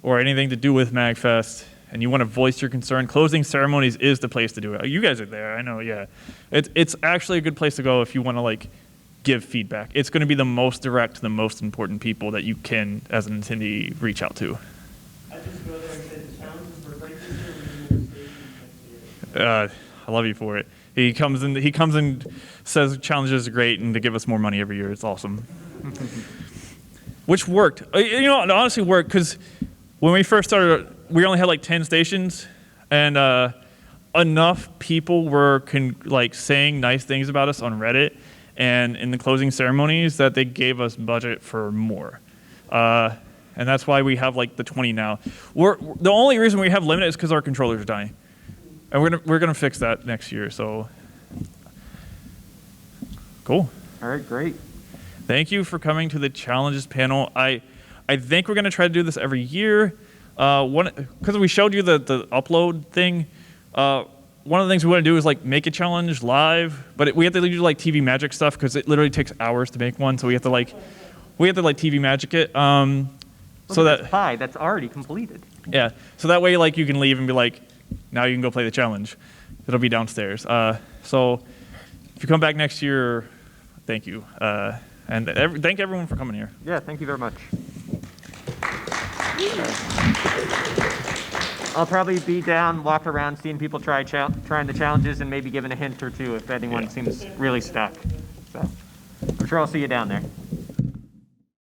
or anything to do with MAGFest, and you want to voice your concern, closing ceremonies is the place to do it. You guys are there, I know, yeah. It's actually a good place to go if you want to give feedback. It's going to be the most direct to the most important people that you can, as an attendee, reach out to. I just go there and say the challenges were great this year and the station. I love you for it. He comes and says challenges are great and to give us more money every year. It's awesome. Which worked. It honestly worked because when we first started, we only had 10 stations, and enough people were saying nice things about us on Reddit and in the closing ceremonies that they gave us budget for more. And that's why we have the 20 now. The only reason we have limited is because our controllers are dying. And we're gonna fix that next year, so. Cool. All right, great. Thank you for coming to the challenges panel. I think we're gonna try to do this every year. Because we showed you the upload thing, one of the things we want to do is make a challenge live, but we have to do TV Magic stuff because it literally takes hours to make one. So we have to TV Magic it. So that pie that's already completed. Yeah. So that way you can leave and be now you can go play the challenge. It'll be downstairs. So if you come back next year, thank you, and thank everyone for coming here. Yeah, thank you very much. I'll probably be down, walk around, seeing people trying the challenges, and maybe giving a hint or two if anyone seems really stuck. So I'm sure I'll see you down there.